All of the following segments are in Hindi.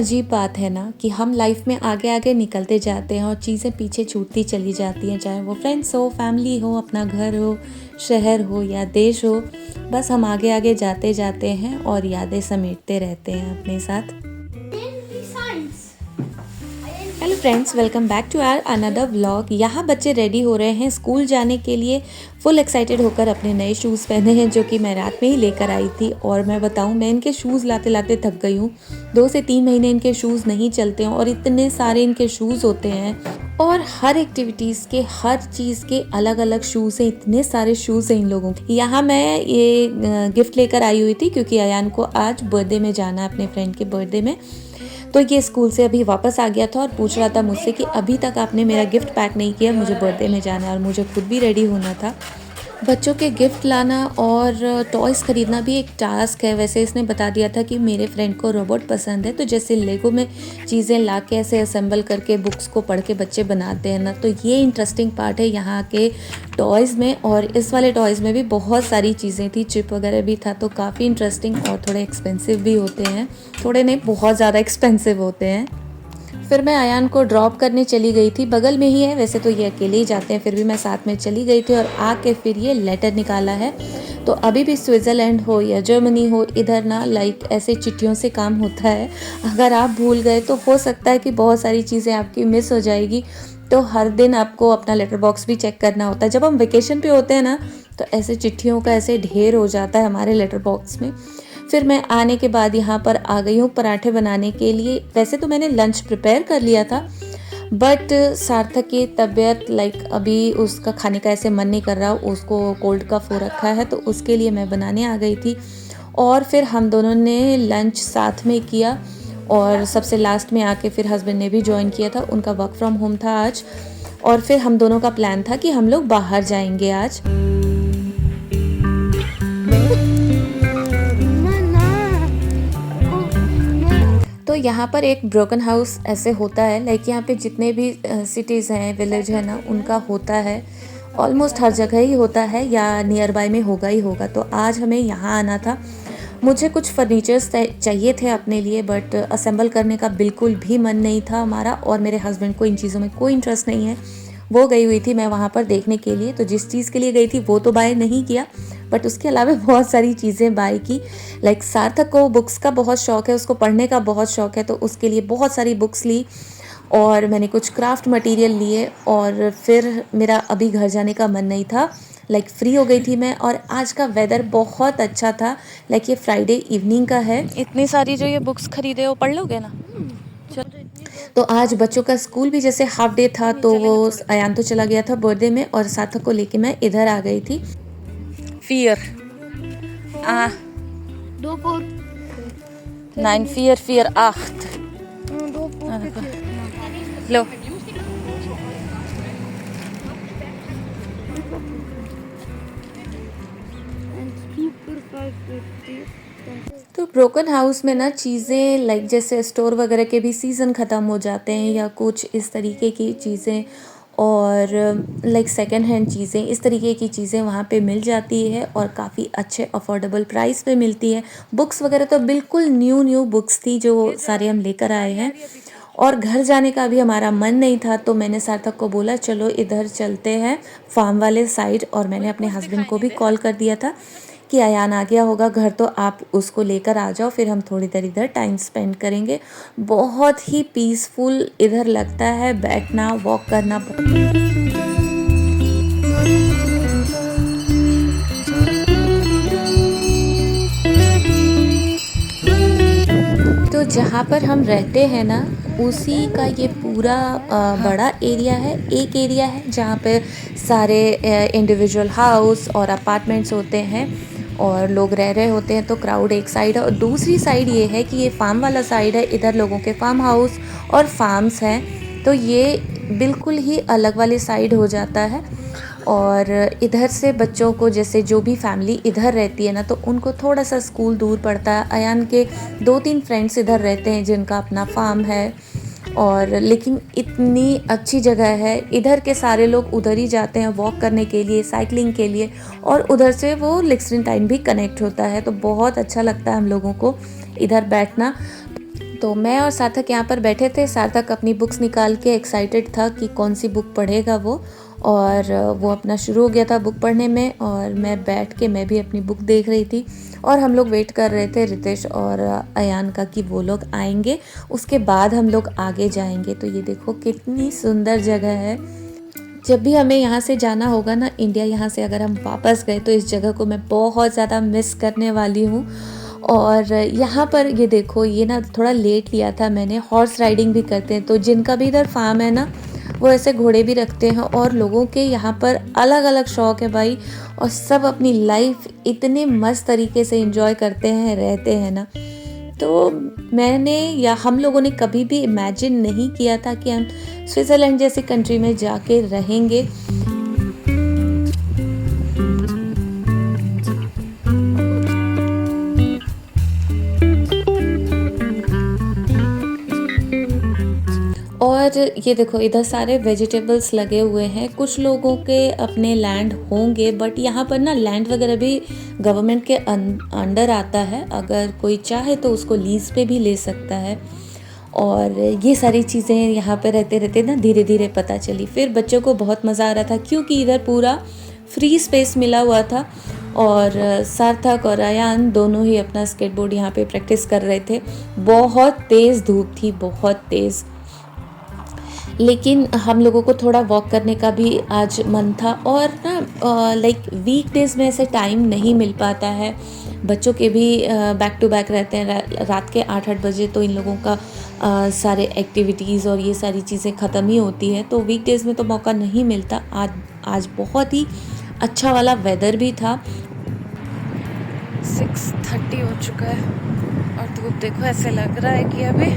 अजीब बात है ना कि हम लाइफ में आगे आगे निकलते जाते हैं और चीज़ें पीछे छूटती चली जाती हैं, चाहे वो फ्रेंड्स हो, फैमिली हो, अपना घर हो, शहर हो या देश हो। बस हम आगे आगे जाते जाते हैं और यादें समेटते रहते हैं अपने साथ। Hello friends, welcome back to our another vlog. यहाँ बच्चे रेडी हो रहे हैं स्कूल जाने के लिए। फुल एक्साइटेड होकर अपने नए शूज़ पहने हैं जो कि मैं रात में ही लेकर आई थी। और मैं बताऊँ, मैं इनके शूज़ लाते लाते थक गई हूँ। 2 से 3 महीने इनके शूज़ नहीं चलते हैं और इतने सारे इनके शूज़ होते हैं और हर एक्टिविटीज़ के, हर चीज़ के अलग अलग शूज़ हैं। इतने सारे शूज़ हैं इन लोगों के। यहाँ मैं ये गिफ्ट लेकर आई हुई थी क्योंकि अयान को आज बर्थडे में जाना है, अपने फ्रेंड के बर्थडे में। तो ये स्कूल से अभी वापस आ गया था और पूछ रहा था मुझसे कि अभी तक आपने मेरा गिफ्ट पैक नहीं किया, मुझे बर्थडे में जाना है। और मुझे खुद भी रेडी होना था। बच्चों के गिफ्ट लाना और टॉयज़ ख़रीदना भी एक टास्क है। वैसे इसने बता दिया था कि मेरे फ्रेंड को रोबोट पसंद है, तो जैसे लेगो में चीज़ें ला के ऐसे असेंबल करके बुक्स को पढ़ के बच्चे बनाते हैं ना, तो ये इंटरेस्टिंग पार्ट है यहाँ के टॉयज़ में। और इस वाले टॉयज़ में भी बहुत सारी चीज़ें थी, चिप वगैरह भी था, तो काफ़ी इंटरेस्टिंग और थोड़े एक्सपेंसिव भी होते हैं। थोड़े नहीं, बहुत ज़्यादा एक्सपेंसिव होते हैं। फिर मैं अयान को ड्रॉप करने चली गई थी, बगल में ही है वैसे तो ये अकेले ही जाते हैं, फिर भी मैं साथ में चली गई थी। और आके फिर ये लेटर निकाला है। तो अभी भी स्विट्ज़रलैंड हो या जर्मनी हो, इधर ना लाइक ऐसे चिट्ठियों से काम होता है। अगर आप भूल गए तो हो सकता है कि बहुत सारी चीज़ें आपकी मिस हो जाएगी। तो हर दिन आपको अपना लेटर बॉक्स भी चेक करना होता है। जब हम वेकेशन पे होते हैं ना, तो ऐसे चिट्ठियों का ऐसे ढेर हो जाता है हमारे लेटर बॉक्स में। फिर मैं आने के बाद यहाँ पर आ गई हूँ पराठे बनाने के लिए। वैसे तो मैंने लंच प्रिपेयर कर लिया था, बट सार्थक की तबीयत लाइक अभी उसका खाने का ऐसे मन नहीं कर रहा, उसको कोल्ड कफ हो रखा है, तो उसके लिए मैं बनाने आ गई थी। और फिर हम दोनों ने लंच साथ में किया। और सबसे लास्ट में आके फिर हस्बैंड ने भी ज्वाइन किया था, उनका वर्क फ्रॉम होम था आज। और फिर हम दोनों का प्लान था कि हम लोग बाहर जाएंगे आज। तो यहाँ पर एक ब्रोकन हाउस ऐसे होता है, लाइक यहाँ पे जितने भी सिटीज़ हैं, विलेज है ना, उनका होता है। ऑलमोस्ट हर जगह ही होता है या नियर बाय में होगा ही होगा। तो आज हमें यहाँ आना था। मुझे कुछ फर्नीचर्स चाहिए थे अपने लिए, बट असेंबल करने का बिल्कुल भी मन नहीं था हमारा। और मेरे हस्बैंड को इन चीज़ों में कोई इंटरेस्ट नहीं है। वो गई हुई थी, मैं वहाँ पर देखने के लिए। तो जिस चीज़ के लिए गई थी वो तो बाय नहीं किया, बट उसके अलावा बहुत सारी चीज़ें बाय की। लाइक सार्थक को बुक्स का बहुत शौक़ है, उसको पढ़ने का बहुत शौक़ है, तो उसके लिए बहुत सारी बुक्स ली। और मैंने कुछ क्राफ्ट मटेरियल लिए। और फिर मेरा अभी घर जाने का मन नहीं था, लाइक फ्री हो गई थी मैं। और आज का वेदर बहुत अच्छा था, लाइक ये फ्राइडे इवनिंग का है। इतनी सारी जो ये बुक्स खरीदे वो पढ़ लोगे ना। तो आज बच्चों का स्कूल भी जैसे हाफ डे था, तो वो अयान तो चला गया था बर्थडे में और सार्थक को लेके मैं इधर आ गई थी। फियर 9 4 8 लो। तो ब्रोकन हाउस में ना चीज़ें लाइक जैसे स्टोर वगैरह के भी सीज़न ख़त्म हो जाते हैं या कुछ इस तरीके की चीज़ें, और लाइक सेकंड हैंड चीज़ें, इस तरीके की चीज़ें वहाँ पे मिल जाती है और काफ़ी अच्छे अफोर्डेबल प्राइस पे मिलती है। बुक्स वगैरह तो बिल्कुल न्यू बुक्स थी जो सारे हम लेकर आए हैं। और घर जाने का भी हमारा मन नहीं था, तो मैंने सार्थक को बोला चलो इधर चलते हैं फार्म वाले साइड। और मैंने अपने हस्बैंड को भी कॉल कर दिया था कि अयान आ गया होगा घर, तो आप उसको लेकर आ जाओ, फिर हम थोड़ी देर इधर टाइम स्पेंड करेंगे। बहुत ही पीसफुल इधर लगता है बैठना, वॉक करना। तो जहाँ पर हम रहते हैं ना, उसी का ये पूरा बड़ा एरिया है। एक एरिया है जहाँ पे सारे इंडिविजुअल हाउस और अपार्टमेंट्स होते हैं और लोग रह रहे होते हैं, तो क्राउड एक साइड है। और दूसरी साइड ये है कि ये फार्म वाला साइड है, इधर लोगों के फार्म हाउस और फार्म्स हैं। तो ये बिल्कुल ही अलग वाली साइड हो जाता है। और इधर से बच्चों को, जैसे जो भी फैमिली इधर रहती है ना, तो उनको थोड़ा सा स्कूल दूर पड़ता है। अयान के 2-3 फ्रेंड्स इधर रहते हैं जिनका अपना फार्म है, और लेकिन इतनी अच्छी जगह है। इधर के सारे लोग उधर ही जाते हैं वॉक करने के लिए, साइकिलिंग के लिए, और उधर से वो लिक्सडेन टाइम भी कनेक्ट होता है। तो बहुत अच्छा लगता है हम लोगों को इधर बैठना। तो मैं और सार्थक यहाँ पर बैठे थे। सार्थक अपनी बुक्स निकाल के एक्साइटेड था कि कौन सी बुक पढ़ेगा वो, और वो अपना शुरू हो गया था बुक पढ़ने में, और मैं बैठ के मैं भी अपनी बुक देख रही थी। और हम लोग वेट कर रहे थे रितेश और अयान का कि वो लोग आएंगे, उसके बाद हम लोग आगे जाएंगे। तो ये देखो कितनी सुंदर जगह है। जब भी हमें यहाँ से जाना होगा ना इंडिया, यहाँ से अगर हम वापस गए तो इस जगह को मैं बहुत ज़्यादा मिस करने वाली हूँ। और यहाँ पर ये देखो, ये ना थोड़ा लेट लिया था मैंने। हॉर्स राइडिंग भी करते हैं, तो जिनका भी इधर फार्म है ना वो ऐसे घोड़े भी रखते हैं। और लोगों के यहाँ पर अलग अलग शौक़ है भाई, और सब अपनी लाइफ इतने मस्त तरीके से एंजॉय करते हैं, रहते हैं ना। तो मैंने या हम लोगों ने कभी भी इमेजिन नहीं किया था कि हम स्विट्ज़रलैंड जैसी कंट्री में जाके रहेंगे। और ये देखो इधर सारे वेजिटेबल्स लगे हुए हैं। कुछ लोगों के अपने लैंड होंगे, बट यहाँ पर ना लैंड वगैरह भी गवर्नमेंट के अंडर आता है। अगर कोई चाहे तो उसको लीज पे भी ले सकता है। और ये सारी चीज़ें यहाँ पे रहते रहते ना धीरे धीरे पता चली। फिर बच्चों को बहुत मज़ा आ रहा था क्योंकि इधर पूरा फ्री स्पेस मिला हुआ था। और सार्थक और अयान दोनों ही अपना स्केटबोर्ड यहाँ पे प्रैक्टिस कर रहे थे। बहुत तेज़ धूप थी, बहुत तेज़, लेकिन हम लोगों को थोड़ा वॉक करने का भी आज मन था। और ना लाइक वीकडेज़ में ऐसे टाइम नहीं मिल पाता है। बच्चों के भी बैक टू बैक रहते हैं। रात के 8-8 बजे तो इन लोगों का सारे एक्टिविटीज़ और ये सारी चीज़ें ख़त्म ही होती है, तो वीकडेज़ में तो मौका नहीं मिलता। आज बहुत ही अच्छा वाला वेदर भी था। 6:30 हो चुका है और धूप देखो ऐसे लग रहा है कि अभी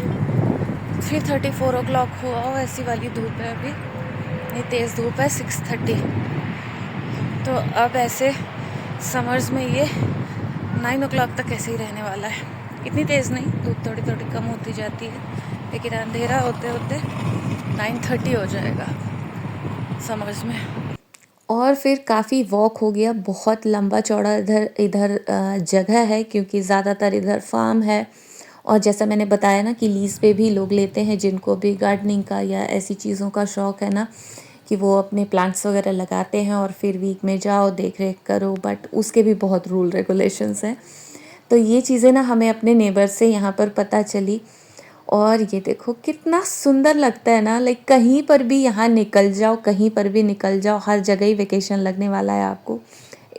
3:34 o'clock हुआ हो, ऐसी वाली धूप है अभी। ये तेज़ धूप है 6:30। तो अब ऐसे समर्स में ये 9 o'clock तक ऐसे ही रहने वाला है। इतनी तेज़ नहीं, धूप थोड़ी थोड़ी कम होती जाती है, लेकिन अंधेरा होते होते 9:30 हो जाएगा समर्स में। और फिर काफ़ी वॉक हो गया, बहुत लंबा चौड़ा इधर जगह है क्योंकि ज़्यादातर इधर फार्म है। और जैसा मैंने बताया ना कि लीज़ पे भी लोग लेते हैं जिनको भी गार्डनिंग का या ऐसी चीज़ों का शौक़ है ना, कि वो अपने प्लांट्स वगैरह लगाते हैं और फिर वीक में जाओ देख रेख करो। बट उसके भी बहुत रूल रेगुलेशंस हैं। तो ये चीज़ें ना हमें अपने नेबर से यहाँ पर पता चली। और ये देखो कितना सुंदर लगता है ना, लाइक कहीं पर भी यहाँ निकल जाओ, कहीं पर भी निकल जाओ, हर जगह ही वेकेशन लगने वाला है आपको।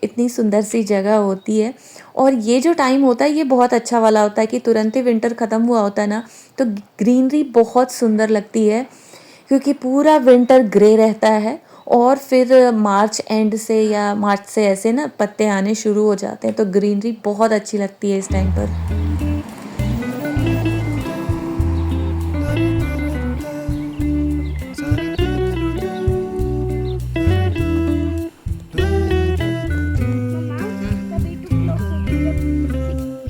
इतनी सुंदर सी जगह होती है। और ये जो टाइम होता है ये बहुत अच्छा वाला होता है कि तुरंत ही विंटर ख़त्म हुआ होता है ना, तो ग्रीनरी बहुत सुंदर लगती है क्योंकि पूरा विंटर ग्रे रहता है। और फिर मार्च एंड से या मार्च से ऐसे ना पत्ते आने शुरू हो जाते हैं, तो ग्रीनरी बहुत अच्छी लगती है इस टाइम पर।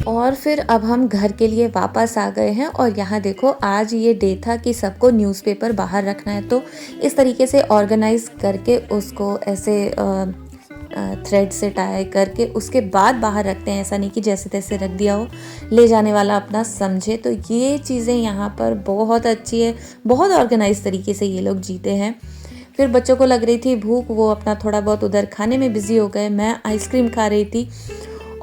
और फिर अब हम घर के लिए वापस आ गए हैं। और यहाँ देखो आज ये डे था कि सबको न्यूज़पेपर बाहर रखना है, तो इस तरीके से ऑर्गेनाइज करके उसको ऐसे थ्रेड से टाई करके उसके बाद बाहर रखते हैं। ऐसा नहीं कि जैसे तैसे रख दिया हो, ले जाने वाला अपना समझे। तो ये चीज़ें यहाँ पर बहुत अच्छी है, बहुत ऑर्गेनाइज तरीके से ये लोग जीते हैं। फिर बच्चों को लग रही थी भूख, वो अपना थोड़ा बहुत उधर खाने में बिजी हो गए। मैं आइसक्रीम खा रही थी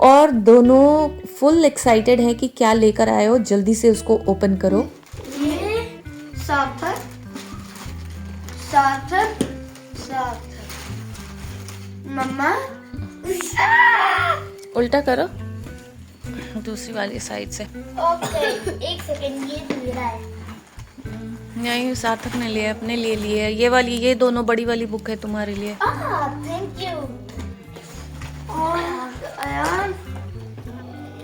और दोनों फुल एक्साइटेड है कि क्या लेकर आए हो, जल्दी से उसको ओपन करो। ये सार्थक सार्थक सार्थक मम्मा उल्टा करो दूसरी वाली साइड से। ओके एक सेकंड, ये मेरा है। नहीं, सार्थक ने लिए, अपने लिए लिए। ये वाली, ये दोनों बड़ी वाली बुक है तुम्हारे लिए। Thank you. और अयान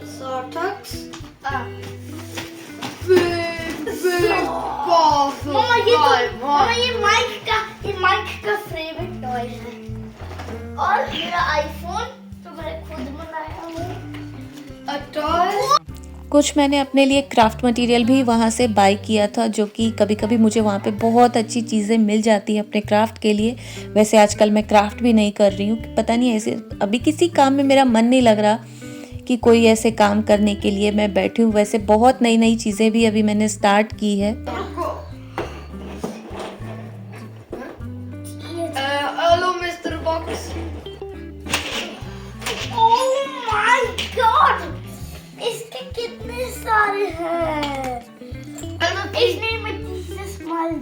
सार्थक मम्मा ये माइक का फेवरेट टॉय है। और मेरा आईफोन तो मैंने खुद बनाया हूँ टॉय। कुछ मैंने अपने लिए क्राफ्ट मटेरियल भी वहाँ से बाय किया था, जो कि कभी कभी मुझे वहाँ पे बहुत अच्छी चीज़ें मिल जाती हैं अपने क्राफ्ट के लिए। वैसे आजकल मैं क्राफ्ट भी नहीं कर रही हूँ, पता नहीं ऐसे अभी किसी काम में मेरा मन नहीं लग रहा कि कोई ऐसे काम करने के लिए मैं बैठी हूँ। वैसे बहुत नई नई चीज़ें भी अभी मैंने स्टार्ट की है। Hello mister box. Oh my God, इसके कितने सारे हैं। इसने मिट्टी से स्माइल।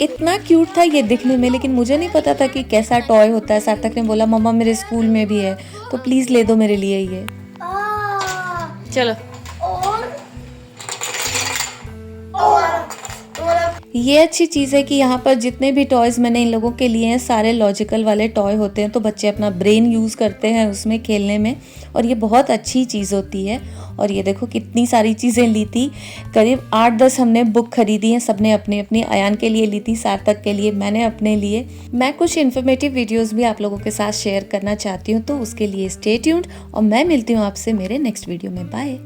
इतना क्यूट था ये दिखने में, लेकिन मुझे नहीं पता था कि कैसा टॉय होता है। सार्थक ने बोला मम्मा मेरे स्कूल में भी है, तो प्लीज ले दो मेरे लिए ये। चलो ये अच्छी चीज़ है कि यहाँ पर जितने भी टॉयज़ मैंने इन लोगों के लिए हैं सारे लॉजिकल वाले टॉय होते हैं, तो बच्चे अपना ब्रेन यूज़ करते हैं उसमें खेलने में, और ये बहुत अच्छी चीज़ होती है। और ये देखो कितनी सारी चीज़ें ली थी, करीब 8-10 हमने बुक खरीदी हैं। सबने अपनी अपनी, अयान के लिए ली थी, सार्थक के लिए, मैंने अपने लिए। मैं कुछ इन्फॉर्मेटिव वीडियोज़ भी आप लोगों के साथ शेयर करना चाहती हूँ, तो उसके लिए स्टे ट्यून्ड, और मैं मिलती हूँ आपसे मेरे नेक्स्ट वीडियो में। बाय।